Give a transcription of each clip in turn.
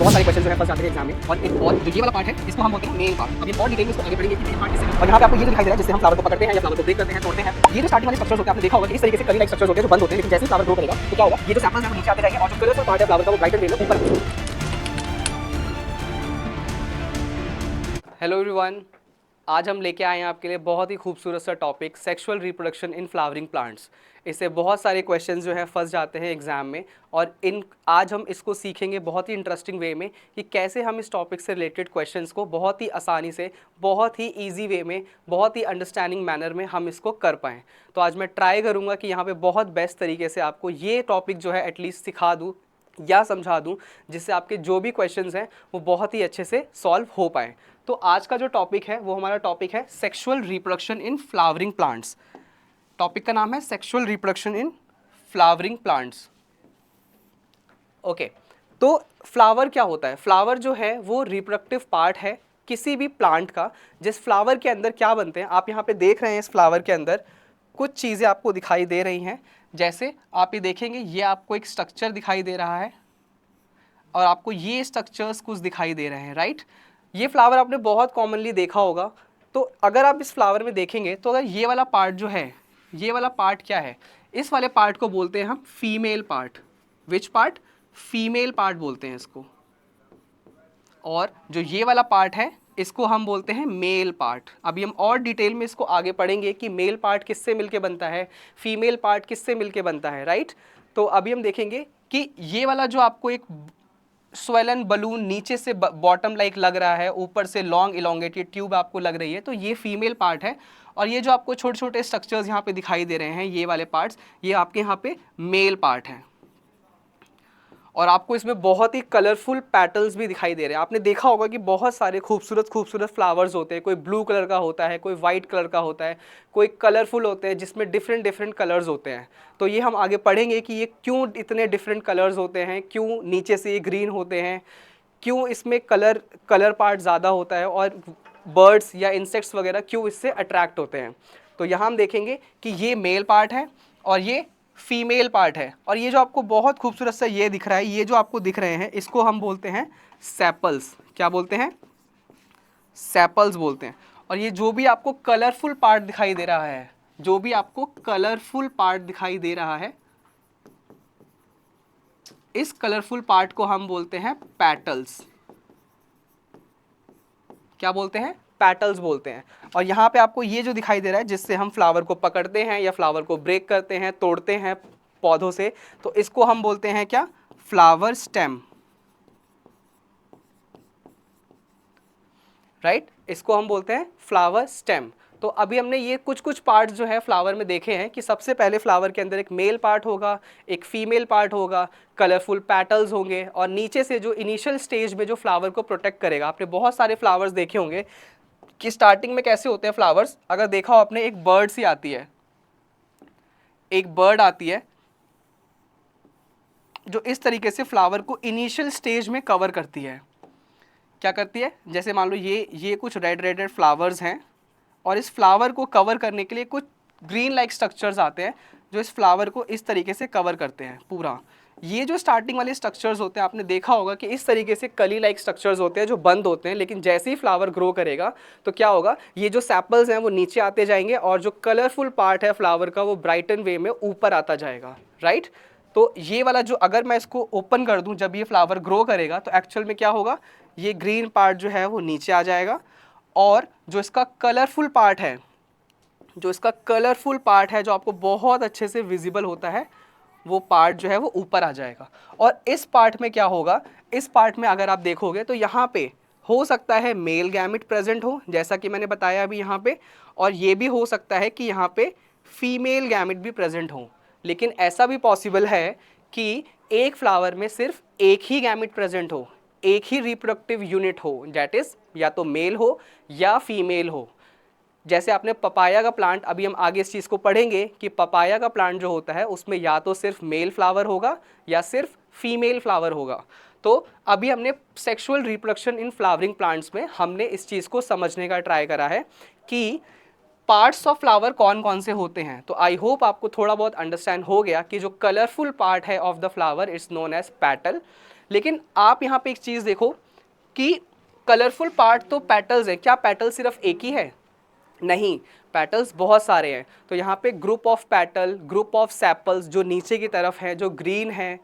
बहुत सारे क्वेश्चन जो है फंस जाते हैं एग्जाम में। और जो ये वाला पार्ट है इसको हम बोलते हैं मेन पार्ट। अब ये और डिटेल में इसको आगे पढ़ेंगे कि मेन पार्ट किससे। और यहाँ पे आपको ये जो दिखाई दे रहा है जिससे हम फ्लावर को पकड़ते हैं या फ्लावर को ब्रेक करते हैं, तोड़ते हैं, ये जो स्टार्टिंग वाले स्ट्रक्चर्स होते हैं आपने देखा होगा कि इस तरीके से कली लाइक स्ट्रक्चर्स होते हैं जो बंद होते हैं, लेकिन जैसे ही फ्लावर ग्रो करेगा तो क्या होगा, ये जो सैंपल्स हैं वो नीचे आते जाएंगे और जो कलरफुल पार्ट है फ्लावर का वो ब्राइटर वे में ऊपर। हेलो एवरीवन, आज हम लेके आए हैं आपके लिए बहुत ही खूबसूरत सा topic, sexual reproduction in flowering plants. इससे बहुत सारे क्वेश्चंस जो है फंस जाते हैं एग्जाम में, और आज हम इसको सीखेंगे बहुत ही इंटरेस्टिंग वे में कि कैसे हम इस टॉपिक से रिलेटेड क्वेश्चंस को बहुत ही आसानी से, बहुत ही ईजी वे में, बहुत ही अंडरस्टैंडिंग मैनर में हम इसको कर पाएँ। तो आज मैं ट्राई करूँगा कि यहाँ पर बहुत बेस्ट तरीके से आपको ये टॉपिक जो है एटलीस्ट सिखा दूँ या समझा दूं, जिससे आपके जो भी क्वेश्चंस हैं वो बहुत ही अच्छे से सॉल्व हो पाएँ। तो आज का जो टॉपिक है वो हमारा टॉपिक है sexual reproduction in flowering plants. Topic का नाम है sexual reproduction in flowering plants. Okay, तो फ्लावर क्या होता है? फ्लावर जो है वो रिप्रोडक्टिव पार्ट है किसी भी प्लांट का। जिस फ्लावर के अंदर क्या बनते हैं, आप यहाँ पे देख रहे हैं, इस फ्लावर के अंदर कुछ चीज़ें आपको दिखाई दे रही हैं। जैसे आप ये देखेंगे, ये आपको एक स्ट्रक्चर दिखाई दे रहा है और आपको ये स्ट्रक्चर्स कुछ दिखाई दे रहे हैं, राइट। ये फ्लावर आपने बहुत कॉमनली देखा होगा। तो अगर आप इस फ्लावर में देखेंगे तो अगर ये वाला पार्ट जो है, ये वाला पार्ट क्या है, इस वाले पार्ट को बोलते हैं हम female part. Which part? Female part बोलते हैं इसको। और जो ये वाला पार्ट है इसको हम बोलते हैं मेल पार्ट। अभी हम और डिटेल में इसको आगे पढ़ेंगे कि मेल पार्ट किससे मिलके बनता है, फीमेल पार्ट किससे मिलके बनता है, राइट। तो अभी हम देखेंगे कि ये वाला जो आपको एक स्वेलन बलून नीचे से बॉटम लाइक लग रहा है, ऊपर से लॉन्ग इलोंगेटेड ट्यूब आपको लग रही है, तो ये फीमेल पार्ट है। और ये जो आपको छोटे छोटे स्ट्रक्चर्स यहाँ पे दिखाई दे रहे हैं, ये वाले पार्ट्स, ये आपके यहाँ पे मेल पार्ट हैं। और आपको इसमें बहुत ही कलरफुल पैटल्स भी दिखाई दे रहे हैं। आपने देखा होगा कि बहुत सारे खूबसूरत खूबसूरत फ्लावर्स होते हैं। कोई ब्लू कलर का होता है, कोई वाइट कलर का होता है, कोई कलरफुल होते हैं जिसमें डिफरेंट डिफरेंट कलर्स होते हैं। तो ये हम आगे पढ़ेंगे कि ये क्यों इतने डिफरेंट कलर्स होते हैं, क्यों नीचे से ये ग्रीन होते हैं, क्यों इसमें कलर पार्ट ज़्यादा होता है, और बर्ड्स या इंसेक्ट्स वगैरह क्यों इससे अट्रैक्ट होते हैं। तो यहाँ हम देखेंगे कि ये मेल पार्ट है और ये फीमेल पार्ट है। और ये जो आपको बहुत खूबसूरत सा ये दिख रहा है, ये जो आपको दिख रहे हैं, इसको हम बोलते हैं सेपल्स। क्या बोलते हैं? सेपल्स बोलते हैं। और ये जो भी आपको कलरफुल पार्ट दिखाई दे रहा है, जो भी आपको कलरफुल पार्ट दिखाई दे रहा है, इस कलरफुल पार्ट को हम बोलते हैं पैटल्स। क्या बोलते हैं? पैटल्स बोलते हैं। और यहाँ पे आपको ये जो दिखाई दे रहा है, जिससे हम फ्लावर को पकड़ते हैं या फ्लावर को ब्रेक करते हैं, तोड़ते हैं पौधों से, तो इसको हम बोलते हैं क्या? Flower stem, right. इसको हम बोलते हैं फ्लावर स्टेम। तो अभी हमने ये कुछ पार्ट्स जो है फ्लावर में देखे हैं कि सबसे पहले फ्लावर के अंदर एक मेल पार्ट होगा, एक फीमेल पार्ट होगा, कलरफुल पैटल्स होंगे, और नीचे से जो इनिशियल स्टेज में जो फ्लावर को प्रोटेक्ट करेगा। आपने बहुत सारे फ्लावर्स देखे होंगे कि स्टार्टिंग में कैसे होते हैं फ्लावर्स। अगर देखा हो आपने, एक बर्ड सी आती है, एक बर्ड आती है जो इस तरीके से फ्लावर को इनिशियल स्टेज में कवर करती है। क्या करती है? जैसे मान लो ये कुछ रेड फ्लावर्स हैं, और इस फ्लावर को कवर करने के लिए कुछ ग्रीन लाइक स्ट्रक्चर्स आते हैं जो इस फ्लावर को इस तरीके से कवर करते हैं पूरा। ये जो स्टार्टिंग वाले स्ट्रक्चर्स होते हैं, आपने देखा होगा कि इस तरीके से कली लाइक स्ट्रक्चर्स होते हैं जो बंद होते हैं, लेकिन जैसे ही फ्लावर ग्रो करेगा तो क्या होगा, ये जो सैपल्स हैं वो नीचे आते जाएंगे और जो कलरफुल पार्ट है फ्लावर का वो ब्राइटन वे में ऊपर आता जाएगा, राइट। तो ये वाला जो, अगर मैं इसको ओपन कर दूं जब ये फ्लावर ग्रो करेगा, तो एक्चुअल में क्या होगा, ये ग्रीन पार्ट जो है वो नीचे आ जाएगा, और जो इसका कलरफुल पार्ट है, जो आपको बहुत अच्छे से विजिबल होता है, वो पार्ट जो है वो ऊपर आ जाएगा। और इस पार्ट में क्या होगा, इस पार्ट में अगर आप देखोगे तो यहाँ पे हो सकता है मेल गैमेट प्रेजेंट हो, जैसा कि मैंने बताया अभी यहाँ पे, और ये भी हो सकता है कि यहाँ पे फीमेल गैमेट भी प्रेजेंट हो। लेकिन ऐसा भी पॉसिबल है कि एक फ्लावर में सिर्फ एक ही गैमेट प्रेजेंट हो, एक ही रिप्रोडक्टिव यूनिट हो, दैट इज या तो मेल हो या फीमेल हो। जैसे आपने पपाया का प्लांट, अभी हम आगे इस चीज़ को पढ़ेंगे कि पपाया का प्लांट जो होता है उसमें या तो सिर्फ मेल फ्लावर होगा या सिर्फ फीमेल फ्लावर होगा। तो अभी हमने sexual reproduction in flowering plants में हमने इस चीज़ को समझने का ट्राई करा है कि पार्ट्स ऑफ फ्लावर कौन कौन से होते हैं। तो आई होप आपको थोड़ा बहुत अंडरस्टैंड हो गया कि जो कलरफुल पार्ट है of the flower it's known as petal. लेकिन आप यहाँ पे एक चीज़ देखो कि कलरफुल पार्ट तो पेटल्स है, क्या पेटल सिर्फ एक ही है? नहीं, पेटल्स बहुत सारे हैं। तो यहाँ पे group of petal, group of sepals जो नीचे की तरफ है, जो ग्रीन है,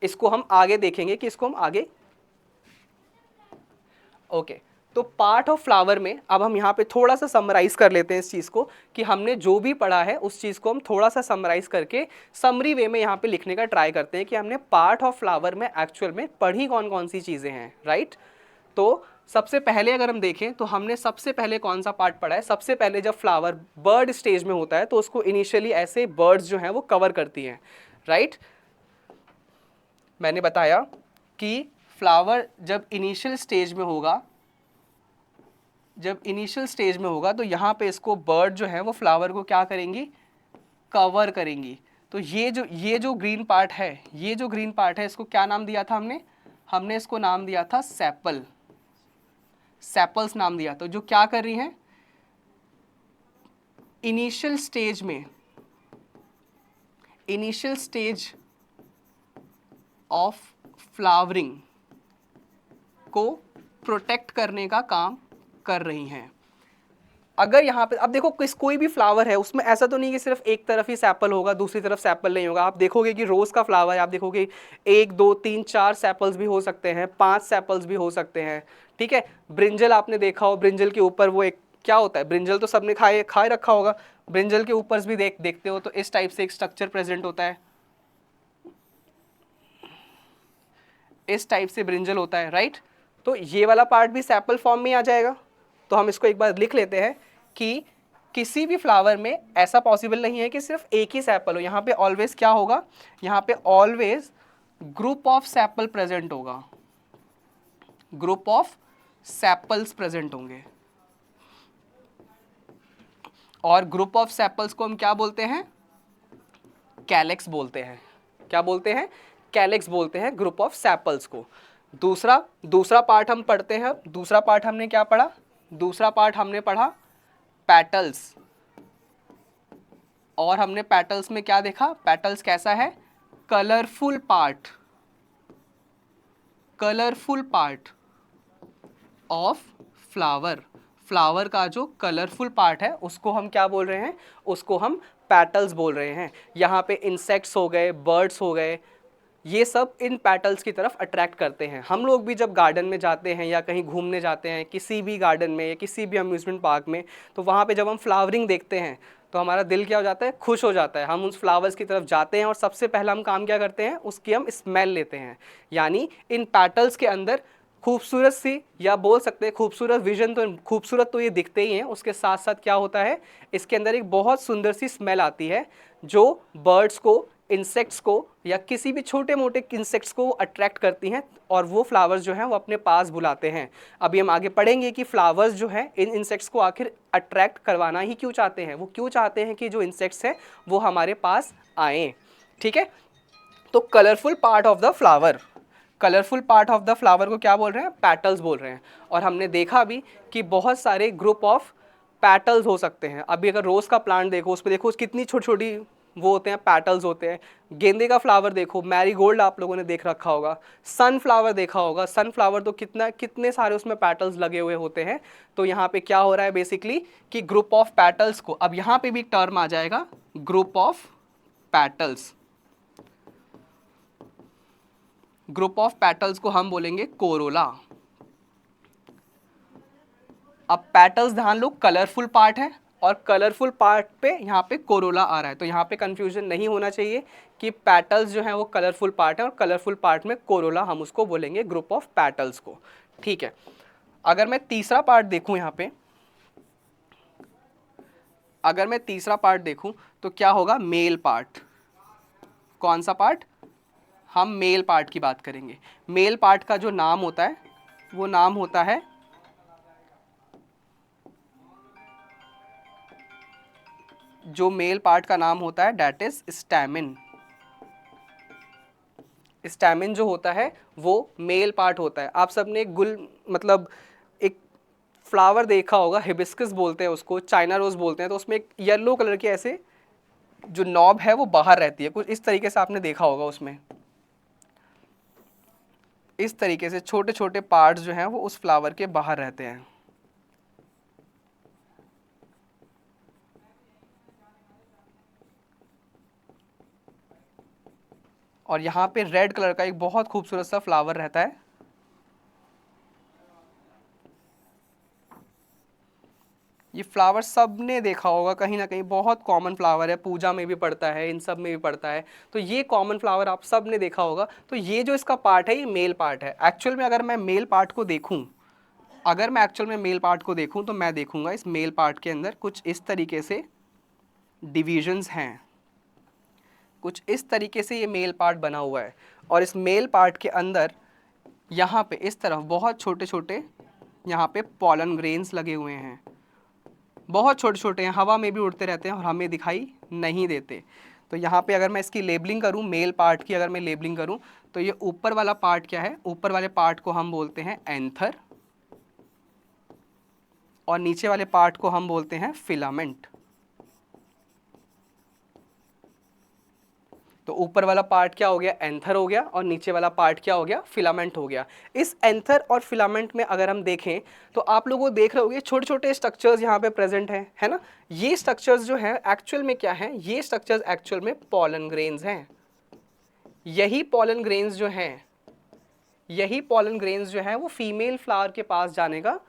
इसको हम आगे देखेंगे कि इसको हम आगे ओके। तो पार्ट ऑफ फ्लावर में अब हम यहाँ पे थोड़ा सा समराइज कर लेते हैं इस चीज़ को कि हमने जो भी पढ़ा है उस चीज़ को हम थोड़ा सा समराइज करके समरी वे में यहाँ पे लिखने का ट्राई करते हैं कि हमने पार्ट ऑफ फ्लावर में एक्चुअल में पढ़ी कौन कौन सी चीज़ें हैं, राइट। तो सबसे पहले अगर हम देखें तो हमने सबसे पहले कौन सा पार्ट पढ़ा है? सबसे पहले जब फ्लावर बर्ड स्टेज में होता है तो उसको इनिशियली ऐसे बर्ड्स जो हैं वो कवर करती हैं, राइट। मैंने बताया कि फ्लावर जब इनिशियल स्टेज में होगा, तो यहाँ पे इसको बर्ड जो है वो फ्लावर को क्या करेंगी? कवर करेंगी। तो ये जो ग्रीन पार्ट है, इसको क्या नाम दिया था हमने इसको नाम दिया था सेपल्स नाम दिया। तो जो क्या कर रही हैं? इनिशियल स्टेज ऑफ फ्लावरिंग को प्रोटेक्ट करने का काम कर रही हैं। अगर यहाँ पे अब देखो कोई भी फ्लावर है उसमें ऐसा तो नहीं कि सिर्फ एक तरफ ही सैपल होगा, दूसरी तरफ सैपल नहीं होगा। आप देखोगे कि रोज का फ्लावर है, आप देखोगे 1 2 3 4 सैपल्स भी हो सकते हैं, 5 सैपल्स भी हो सकते हैं, ठीक है। ब्रिंजल आपने देखा हो, ब्रिंजल के ऊपर वो एक क्या होता है? ब्रिंजल तो सबने खाए रखा होगा। ब्रिंजल के ऊपर भी देखते हो तो इस टाइप से एक स्ट्रक्चर प्रेजेंट होता है, इस टाइप से ब्रिंजल होता है, राइट। तो ये वाला पार्ट भी सैपल फॉर्म में आ जाएगा। तो हम इसको एक बार लिख लेते हैं कि किसी भी फ्लावर में ऐसा पॉसिबल नहीं है कि सिर्फ एक ही सैपल हो। यहाँ पे ऑलवेज क्या होगा? यहाँ पे always group of sepal present होगा, ग्रुप ऑफ सैपल्स प्रेजेंट होंगे। और ग्रुप ऑफ सैपल्स को हम क्या बोलते हैं? कैलेक्स बोलते हैं। क्या बोलते हैं? कैलेक्स बोलते हैं ग्रुप ऑफ सैपल्स को। दूसरा पार्ट हम पढ़ते हैं। दूसरा पार्ट हमने क्या पढ़ा? दूसरा पार्ट हमने पढ़ा पेटल्स। और हमने पेटल्स में क्या देखा? पेटल्स कैसा है? Colourful part of flower. Flower का जो कलरफुल पार्ट है उसको हम क्या बोल रहे हैं? उसको हम पेटल्स बोल रहे हैं। यहाँ पे इंसेक्ट्स हो गए, बर्ड्स हो गए, ये सब इन पेटल्स की तरफ अट्रैक्ट करते हैं। हम लोग भी जब गार्डन में जाते हैं या कहीं घूमने जाते हैं, किसी भी गार्डन में या किसी भी अम्यूजमेंट पार्क में, तो वहाँ पे जब हम फ्लावरिंग देखते हैं तो हमारा दिल क्या हो जाता है? खुश हो जाता है। हम उस फ्लावर्स की तरफ जाते हैं और सबसे पहला हम काम क्या करते हैं? उसकी हम स्मेल लेते हैं। यानी इन पेटल्स के अंदर खूबसूरत सी, या बोल सकते हैं खूबसूरत विजन, तो खूबसूरत तो ये दिखते ही हैं, उसके साथ साथ क्या होता है? इसके अंदर एक बहुत सुंदर सी स्मेल आती है जो बर्ड्स को, इंसेक्ट्स को या किसी भी छोटे मोटे इंसेक्ट्स को अट्रैक्ट करती हैं और वो फ्लावर्स जो हैं वो अपने पास बुलाते हैं। अभी हम आगे पढ़ेंगे कि फ्लावर्स जो हैं इन इंसेक्ट्स को आखिर अट्रैक्ट करवाना ही क्यों चाहते हैं। वो क्यों चाहते हैं कि जो इंसेक्ट्स हैं वो हमारे पास आएँ, ठीक है। तो colourful part of the flower को क्या बोल रहे हैं? पेटल्स बोल रहे हैं। और हमने देखा भी कि बहुत सारे ग्रुप ऑफ पेटल्स हो सकते हैं। अभी अगर रोज़ का प्लांट देखो, उस पर देखो कितनी छोटी छोटी वो होते हैं, पेटल्स होते हैं। गेंदे का फ्लावर देखो, मैरीगोल्ड आप लोगों ने देख रखा होगा, सनफ्लावर देखा होगा, सनफ्लावर तो कितने सारे उसमें पेटल्स लगे हुए होते हैं। तो यहाँ पे क्या हो रहा है बेसिकली कि ग्रुप ऑफ पेटल्स को, अब यहाँ पे भी टर्म आ जाएगा group of petals. Group of petals को हम बोलेंगे कोरोला। अब पेटल्स ध्यान लो कलरफुल पार्ट है और कलरफुल पार्ट पे यहाँ पे कोरोला आ रहा है। तो यहाँ पे कंफ्यूजन नहीं होना चाहिए कि पेटल्स जो हैं वो कलरफुल पार्ट है और कलरफुल पार्ट में कोरोला, हम उसको बोलेंगे ग्रुप ऑफ पेटल्स को, ठीक है। अगर मैं तीसरा पार्ट देखूं यहाँ पे, अगर मैं तीसरा पार्ट देखूं तो क्या होगा? Male part. कौन सा पार्ट? हम मेल पार्ट की बात करेंगे। मेल पार्ट का जो नाम होता है वो नाम होता है, जो मेल पार्ट का नाम होता है डैट इज स्टैमिन। स्टैमिन जो होता है वो मेल पार्ट होता है। आप सबने मतलब एक फ्लावर देखा होगा, हिबिस्कस बोलते हैं उसको, चाइना रोज बोलते हैं, तो उसमें एक येलो कलर की ऐसे जो नॉब है वो बाहर रहती है, कुछ इस तरीके से आपने देखा होगा उसमें। इस तरीके से छोटे छोटे पार्ट्स जो हैं वो उस फ्लावर के बाहर रहते हैं। और यहाँ पे रेड कलर का एक बहुत खूबसूरत सा फ्लावर रहता है। ये फ्लावर सबने देखा होगा कहीं ना कहीं, बहुत कॉमन फ्लावर है, पूजा में भी पड़ता है, इन सब में भी पड़ता है। तो ये कॉमन फ्लावर आप सब ने देखा होगा। तो ये जो इसका पार्ट है ये मेल पार्ट है। एक्चुअल में अगर मैं मेल पार्ट को देखूं, अगर मैं एक्चुअल में मेल पार्ट को देखूं तो मैं देखूंगा इस मेल पार्ट के अंदर कुछ इस तरीके से डिविजन्स हैं, कुछ इस तरीके से ये मेल पार्ट बना हुआ है। और इस मेल पार्ट के अंदर यहाँ पे इस तरफ बहुत छोटे छोटे यहाँ पे पॉलन ग्रेन्स लगे हुए हैं, बहुत छोटे छोटे हैं, हवा में भी उड़ते रहते हैं और हमें दिखाई नहीं देते। तो यहाँ पे अगर मैं इसकी लेबलिंग करूँ, मेल पार्ट की अगर मैं लेबलिंग करूँ, तो ये ऊपर वाला पार्ट क्या है, ऊपर वाले पार्ट को हम बोलते हैं एंथर, और नीचे वाले पार्ट को हम बोलते हैं फिलामेंट। तो ऊपर वाला पार्ट क्या हो गया, एंथर हो गया, और नीचे वाला पार्ट क्या हो गया, फिलामेंट हो गया। इस एंथर और फिलामेंट में अगर हम देखें तो आप लोगों को देख रहे होंगे छोटे छोटे स्ट्रक्चर्स यहाँ पे प्रेजेंट हैं, है ना। ये स्ट्रक्चर्स जो हैं एक्चुअल में क्या हैं, ये स्ट्रक्चर्स एक्चुअल में पॉलन ग्रेन्स हैं। यही पॉलन ग्रेन्स जो हैं, यही पॉलन ग्रेन्स जो हैं वो फीमेल फ्लावर के पास जाने का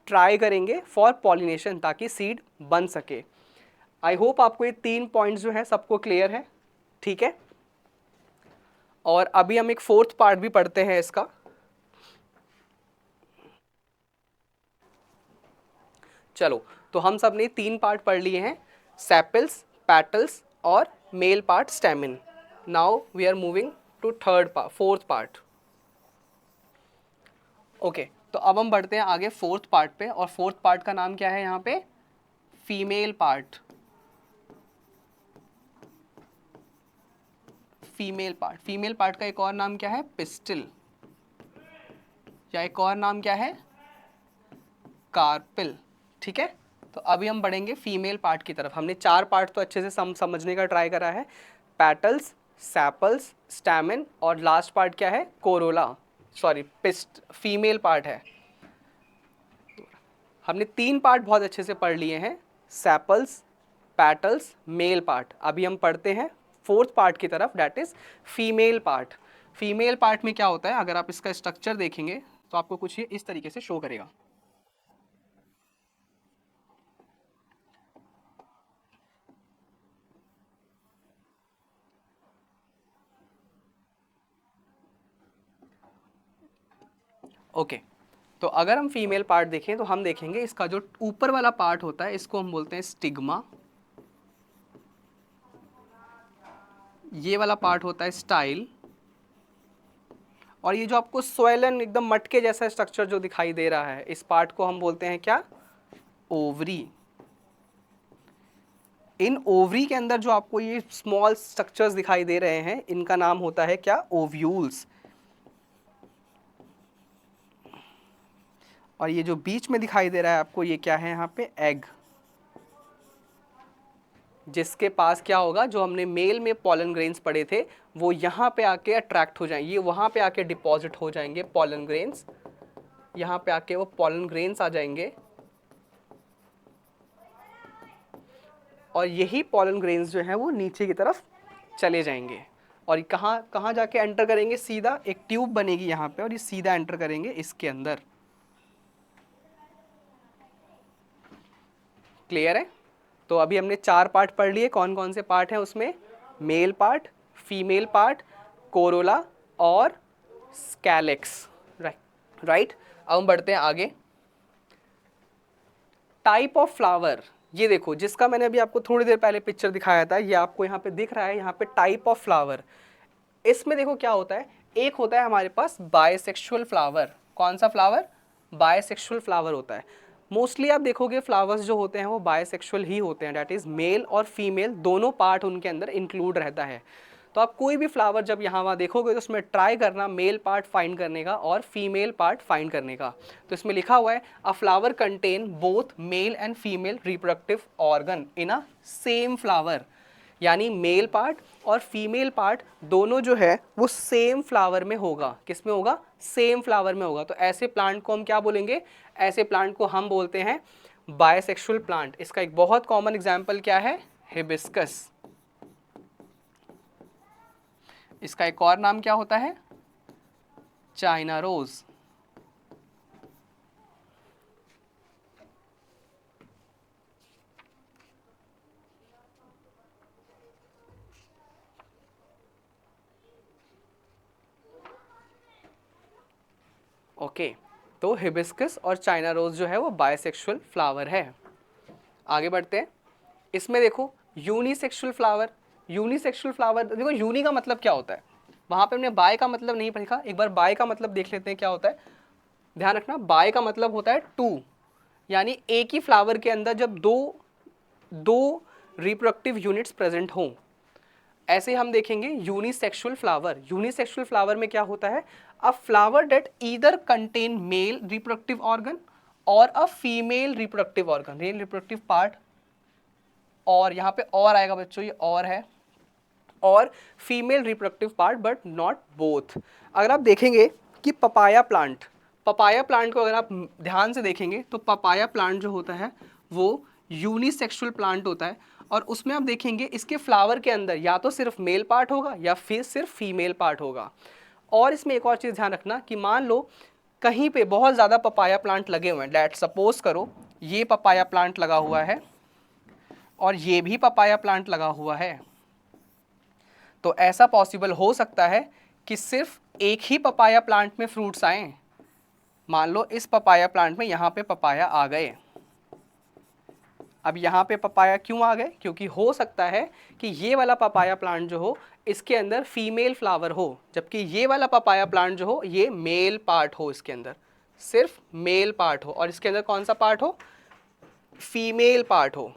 ट्राई करेंगे फॉर पॉलिनेशन, ताकि सीड बन सके। आई होप आपको ये 3 पॉइंट्स जो है सबको क्लियर है, ठीक है। और अभी हम एक 4th पार्ट भी पढ़ते हैं इसका। चलो, तो हम सब ने 3 पार्ट पढ़ लिए हैं, सेपल्स, पेटल्स और male part stamen. Now we are moving to 4th part. Okay, तो अब हम बढ़ते हैं आगे 4th पार्ट पे, और 4th पार्ट का नाम क्या है यहाँ पे, female part. Female part, female part का एक और नाम क्या है, पिस्टिल, या एक और नाम क्या है, कार्पिल, ठीक है। तो अभी हम बढ़ेंगे फीमेल पार्ट की तरफ। हमने 4 पार्ट तो अच्छे से समझने का ट्राई करा है, पेटल्स, सेपल्स, स्टैमेन, और लास्ट पार्ट क्या है, कोरोला, सॉरी फीमेल पार्ट है। हमने 3 पार्ट बहुत अच्छे से पढ़ लिए हैं, सेपल्स, पेटल्स, मेल पार्ट। अभी हम पढ़ते हैं 4th पार्ट की तरफ, that is female part. Female part में क्या होता है, अगर आप इसका स्ट्रक्चर देखेंगे तो आपको कुछ ये इस तरीके से शो करेगा। ओके, तो अगर हम फीमेल पार्ट देखें तो हम देखेंगे इसका जो ऊपर वाला पार्ट होता है इसको हम बोलते हैं स्टिग्मा, ये वाला पार्ट होता है स्टाइल, और ये जो आपको सोयलन एकदम मटके जैसा स्ट्रक्चर जो दिखाई दे रहा है, इस पार्ट को हम बोलते हैं क्या, ओवरी। इन ओवरी के अंदर जो आपको ये स्मॉल स्ट्रक्चर्स दिखाई दे रहे हैं, इनका नाम होता है क्या, ओव्यूल्स। और ये जो बीच में दिखाई दे रहा है आपको, ये क्या है यहाँ पे, एग, जिसके पास क्या होगा, जो हमने मेल में पॉलन ग्रेन्स पढ़े थे वो यहाँ पे आके अट्रैक्ट हो जाएंगे, ये वहाँ पे आके डिपॉजिट हो जाएंगे पॉलन ग्रेन्स, यहाँ पे आके वो पॉलन ग्रेन्स आ जाएंगे, और यही पॉलन ग्रेन्स जो हैं वो नीचे की तरफ चले जाएंगे। और कहाँ कहाँ जाके एंटर करेंगे, सीधा एक ट्यूब बनेगी यहाँ पे, और ये सीधा एंटर करेंगे इसके अंदर। क्लियर है। तो अभी हमने 4 पार्ट पढ़ लिए, कौन कौन से पार्ट हैं उसमें, male part, female part, Corolla और स्कैलेक्स, राइट। अब हम बढ़ते हैं आगे, टाइप ऑफ फ्लावर। ये देखो, जिसका मैंने अभी आपको थोड़ी देर पहले पिक्चर दिखाया था, ये आपको यहाँ पे दिख रहा है, यहाँ पे टाइप ऑफ फ्लावर। इसमें देखो क्या होता है, एक होता है हमारे पास बायसेक्सुअल फ्लावर। कौन सा फ्लावर, बायसेक्सुअल फ्लावर होता है। मोस्टली आप देखोगे फ्लावर्स जो होते हैं वो बायसेक्सुअल ही होते हैं, डैट इज़ मेल और फीमेल दोनों पार्ट उनके अंदर इंक्लूड रहता है। तो आप कोई भी फ्लावर जब यहाँ वहाँ देखोगे तो उसमें ट्राई करना मेल पार्ट फाइंड करने का और फीमेल पार्ट फाइंड करने का। तो इसमें लिखा हुआ है, a flower contain both male and female reproductive organ in a same flower, यानी मेल पार्ट और फीमेल पार्ट दोनों जो है वो सेम फ्लावर में होगा। किस में होगा? सेम फ्लावर में होगा। तो ऐसे प्लांट को हम क्या बोलेंगे? ऐसे प्लांट को हम बोलते हैं बायसेक्सुअल प्लांट। इसका एक बहुत कॉमन एग्जाम्पल क्या है? हिबिस्कस। इसका एक और नाम क्या होता है? China rose. ओके, तो हिबिस्कस और चाइना रोज जो है वो बायसेक्सुअल फ्लावर है। आगे बढ़ते हैं। इसमें देखो यूनिसेक्सुअल फ्लावर। यूनिसेक्सुअल फ्लावर देखो, यूनि का मतलब क्या होता है? वहां पे हमने बाय का मतलब नहीं पढ़ा। एक बार बाय का मतलब देख लेते हैं क्या होता है। ध्यान रखना, बाय का मतलब होता है टू, यानी एक ही फ्लावर के अंदर जब दो दो रिप्रोडक्टिव यूनिट्स प्रेजेंट हों। ऐसे हम देखेंगे यूनिसेक्सुअल फ्लावर। यूनिसेक्सुअल फ्लावर में क्या होता है? A flower that either contain male reproductive organ और a female reproductive organ, male reproductive part, और यहाँ पे और आएगा बच्चों, ये और है, और female reproductive part but not both. अगर आप देखेंगे कि पपाया प्लांट को अगर आप ध्यान से देखेंगे तो पपाया प्लांट जो होता है वो यूनिसेक्सुअल प्लांट होता है, और उसमें आप देखेंगे इसके फ्लावर के अंदर या तो सिर्फ मेल पार्ट होगा या फिर सिर्फ फीमेल पार्ट होगा। और इसमें एक और चीज़ ध्यान रखना कि मान लो कहीं पे बहुत ज़्यादा पपाया प्लांट लगे हुए हैं, लेट सपोज करो ये पपाया प्लांट लगा हुआ है और ये भी पपाया प्लांट लगा हुआ है, तो ऐसा पॉसिबल हो सकता है कि सिर्फ एक ही पपाया प्लांट में फ्रूट्स आए। मान लो इस पपाया प्लांट में यहाँ पे पपाया आ गए। अब यहाँ पे पपाया क्यों आ गए? क्योंकि हो सकता है कि ये वाला पपाया प्लांट जो हो इसके अंदर फीमेल फ्लावर हो, जबकि ये वाला पपाया प्लांट जो हो ये मेल पार्ट हो, इसके अंदर सिर्फ मेल पार्ट हो, और इसके अंदर कौन सा पार्ट हो? फीमेल पार्ट हो,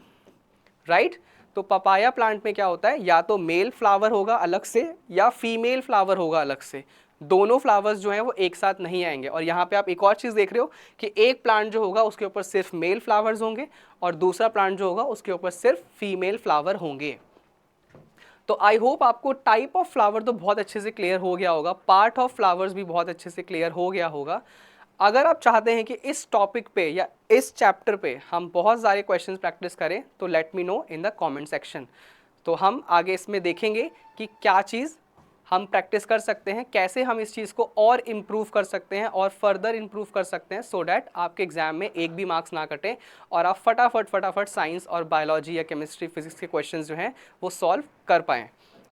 राइट। तो पपाया प्लांट में क्या होता है? या तो मेल फ्लावर होगा अलग से या फीमेल फ्लावर होगा अलग से। दोनों फ्लावर्स जो हैं वो एक साथ नहीं आएंगे। और यहाँ पे आप एक और चीज़ देख रहे हो कि एक प्लांट जो होगा उसके ऊपर सिर्फ मेल फ्लावर्स होंगे और दूसरा प्लांट जो होगा उसके ऊपर सिर्फ फीमेल फ्लावर होंगे। तो आई होप आपको टाइप ऑफ फ्लावर तो बहुत अच्छे से क्लियर हो गया होगा, पार्ट ऑफ फ्लावर्स भी बहुत अच्छे से क्लियर हो गया होगा। अगर आप चाहते हैं कि इस टॉपिक पे या इस चैप्टर पे हम बहुत सारे क्वेश्चंस प्रैक्टिस करें तो let me know in the comment section. तो हम आगे इसमें देखेंगे कि क्या चीज़ हम प्रैक्टिस कर सकते हैं, कैसे हम इस चीज़ को और इम्प्रूव कर सकते हैं और फर्दर इम्प्रूव कर सकते हैं, सो डैट आपके एग्जाम में एक भी मार्क्स ना कटे और आप फटाफट साइंस और बायोलॉजी या केमिस्ट्री फिजिक्स के क्वेश्चंस जो हैं वो सॉल्व कर पाएँ।